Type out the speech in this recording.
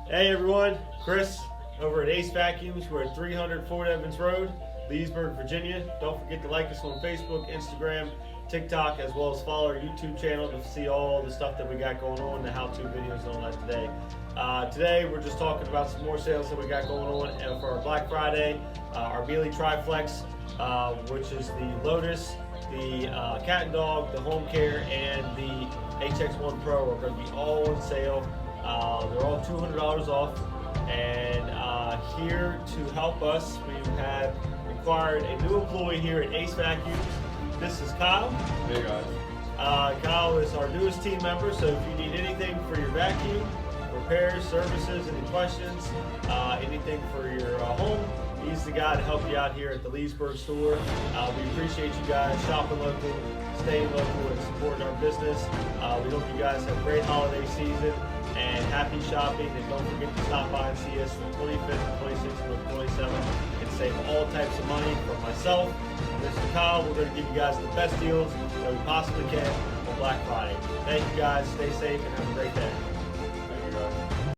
Hey everyone, Chris over at Acevacuums. We're at 300 Fort Evans Road, Leesburg, Virginia. Don't forget to like us on Facebook, Instagram, TikTok, as well as follow our YouTube channel to see all the stuff that we got going on, the how-to videos and all that today. Today we're just talking about some more sales that we got going on and for our Black Friday. Our Miele Triflex, which is the Lotus, the Cat and Dog, the Home Care, and the HX1 Pro are going to be all on sale. They're all $200 off, and here to help us, we have acquired a new employee here at Acevacuums. This is Kyle. Hey guys. Kyle is our newest team member, so if you need anything for your vacuum, repairs, services, any questions, anything for your home, he's the guy to help you out here at the Leesburg store. We appreciate you guys shopping local, staying local, and supporting our business. We hope you guys have a great holiday season and happy shopping. And don't forget to stop by and see us the 25th, 26th, and 27th and save all types of money. For myself and Mr. Kyle, we're going to give you guys the best deals that we possibly can on Black Friday. Thank you guys. Stay safe and have a great day.